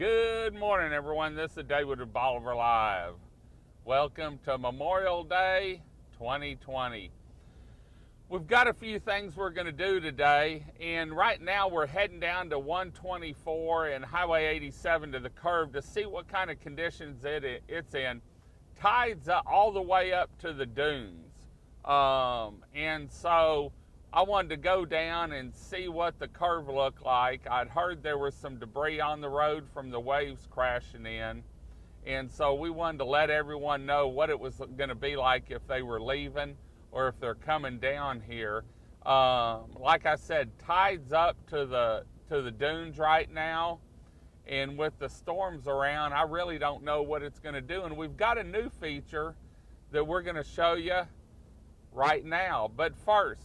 Good morning, everyone. This is David with Bolivar Live. Welcome to Memorial Day 2020. We've got a few things we're going to do today, and right now we're heading down to 124 and Highway 87 to the curve to see what kind of conditions it's in. Tide's all the way up to the dunes, and so I wanted to go down and see what the curve looked like. I'd heard there was some debris on the road from the waves crashing in, and so we wanted to let everyone know what it was going to be like if they were leaving or if they're coming down here. Like I said, tide's up to the dunes right now, and with the storms around, I really don't know what it's going to do. And we've got a new feature that we're going to show you right now. But first,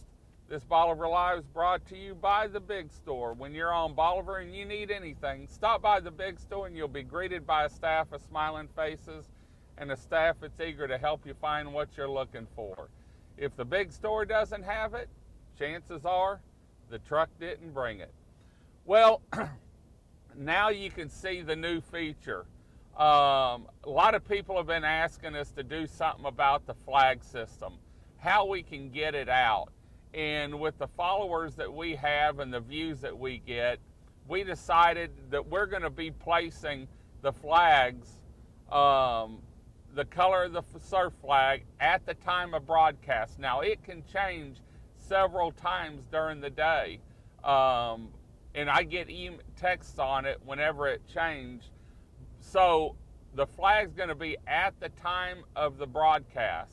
this Bolivar Live is brought to you by the Big Store. When you're on Bolivar and you need anything, stop by the Big Store and you'll be greeted by a staff of smiling faces and a staff that's eager to help you find what you're looking for. If the Big Store doesn't have it, chances are the truck didn't bring it. Well, now you can see the new feature. A lot of people have been asking us to do something about the flag system, how we can get it out. And with the followers that we have and the views that we get, we decided that we're going to be placing the flags, the color of the surf flag, at the time of broadcast. Now, it can change several times during the day, and I get texts on it whenever it changed. So the flag's going to be at the time of the broadcast.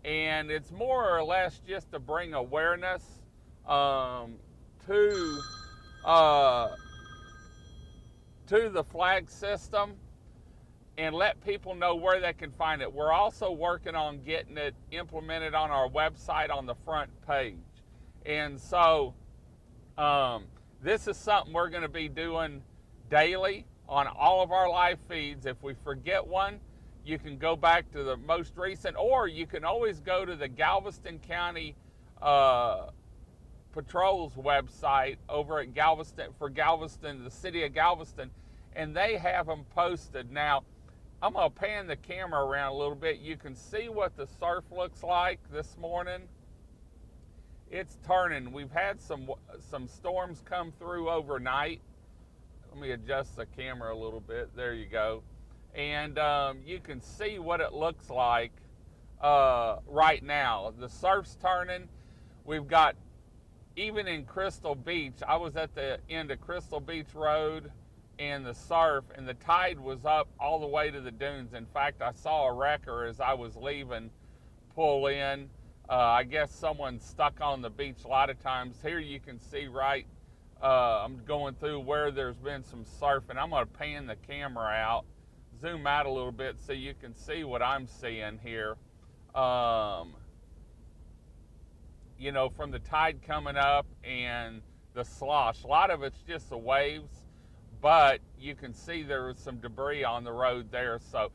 And it's more or less just to bring awareness to the flag system and let people know where they can find it. We're also working on getting it implemented on our website on the front page. And so this is something we're going to be doing daily on all of our live feeds. If we forget one, you can go back to the most recent, or you can always go to the Galveston County Patrol's website over at Galveston, the city of Galveston, and they have them posted. Now, I'm going to pan the camera around a little bit. You can see what the surf looks like this morning. It's turning. We've had some storms come through overnight. Let me adjust the camera a little bit. There you go. And you can see what it looks like right now. The surf's turning. We've got, even in Crystal Beach, I was at the end of Crystal Beach Road and the surf, and the tide was up all the way to the dunes. In fact, I saw a wrecker as I was leaving pull in. I guess someone stuck on the beach a lot of times. Here you can see right, I'm going through where there's been some surf, and I'm going to pan the camera out, zoom out a little bit so you can see what I'm seeing here. You know, from the tide coming up and the slosh. A lot of it's just the waves, but you can see there was some debris on the road there. So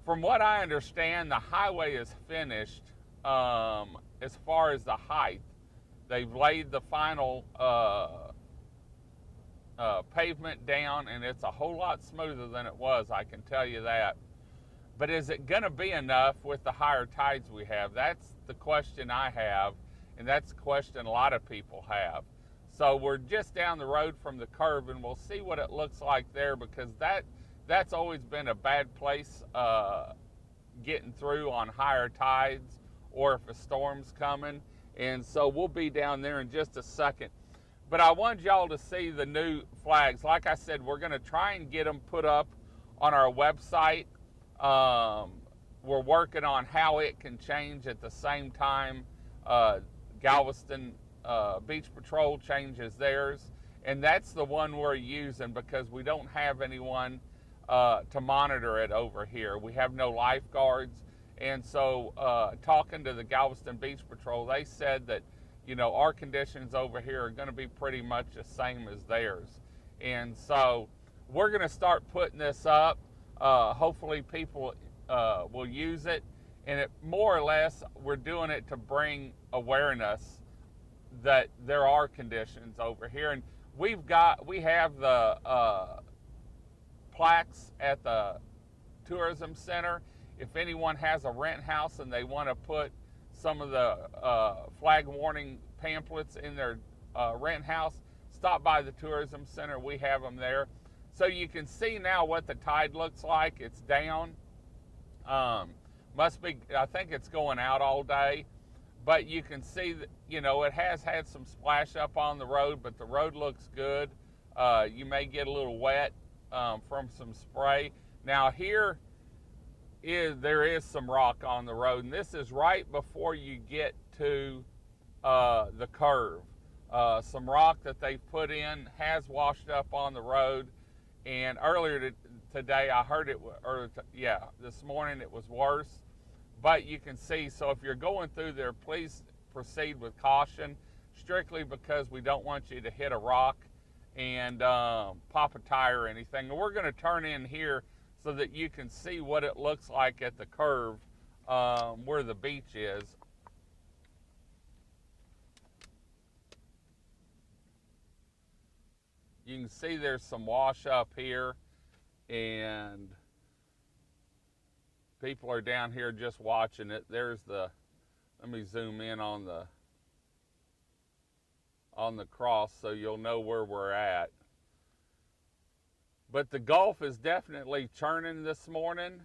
from what I understand, the highway is finished as far as the height. They've laid the final pavement down, and it's a whole lot smoother than it was, I can tell you that. But is it going to be enough with the higher tides we have? That's the question I have, and that's the question a lot of people have. So we're just down the road from the curve, and we'll see what it looks like there, because that's always been a bad place getting through on higher tides or if a storm's coming. And so we'll be down there in just a second. But I want y'all to see the new flags. Like I said, we're going to try and get them put up on our website. We're working on how it can change at the same time Galveston Beach Patrol changes theirs. And that's the one we're using because we don't have anyone to monitor it over here. We have no lifeguards. And so talking to the Galveston Beach Patrol, they said that, you know, our conditions over here are going to be pretty much the same as theirs. And so we're going to start putting this up. Hopefully people will use it. And it more or less, we're doing it to bring awareness that there are conditions over here. And we have the plaques at the tourism center. If anyone has a rent house and they want to put some of the flag warning pamphlets in their rent house, stop by the tourism center. We have them there. So you can see now what the tide looks like. It's down. Must be, I think it's going out all day. But you can see that, you know, it has had some splash up on the road, but the road looks good. You may get a little wet from some spray. Now here there is some rock on the road, and this is right before you get to the curve. Some rock that they've put in has washed up on the road, and earlier today I heard this morning it was worse. But you can see, so if you're going through there, please proceed with caution, strictly because we don't want you to hit a rock and pop a tire or anything. And we're going to turn in here so that you can see what it looks like at the curve where the beach is. You can see there's some wash up here, and people are down here just watching it. There's the, let me zoom in on the cross so you'll know where we're at. But the Gulf is definitely churning this morning.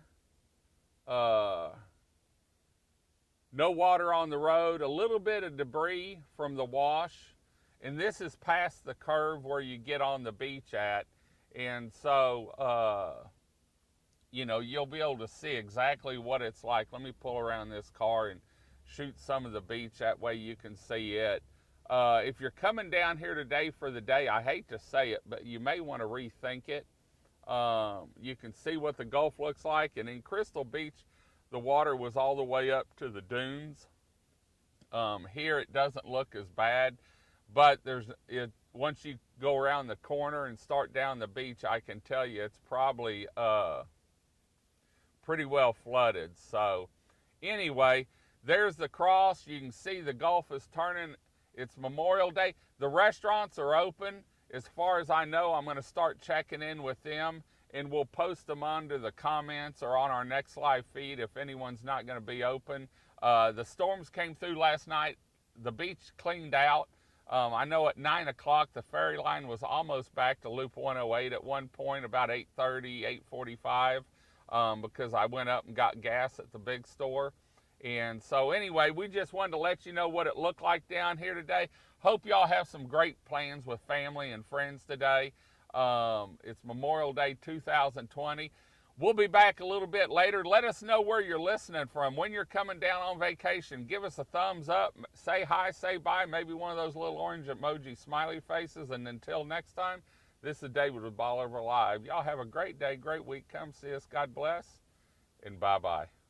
No water on the road, a little bit of debris from the wash. And this is past the curve where you get on the beach at. And so, you know, you'll be able to see exactly what it's like. Let me pull around this car and shoot some of the beach. That way you can see it. If you're coming down here today for the day, I hate to say it, but you may want to rethink it. You can see what the Gulf looks like. And in Crystal Beach, the water was all the way up to the dunes. Here it doesn't look as bad, but once you go around the corner and start down the beach, I can tell you it's probably pretty well flooded. So anyway, there's the cross. You can see the Gulf is turning. It's Memorial Day. The restaurants are open. As far as I know, I'm going to start checking in with them, and we'll post them under the comments or on our next live feed if anyone's not going to be open. The storms came through last night. The beach cleaned out. I know at 9 o'clock the ferry line was almost back to Loop 108 at one point, about 8:30, 8:45, because I went up and got gas at the big store. And so anyway, we just wanted to let you know what it looked like down here today. Hope y'all have some great plans with family and friends today. It's Memorial Day 2020. We'll be back a little bit later. Let us know where you're listening from. When you're coming down on vacation, give us a thumbs up, say hi, say bye, maybe one of those little orange emoji smiley faces. And until next time, this is David with Bolivar Live. Y'all have a great day, great week. Come see us. God bless, and bye-bye.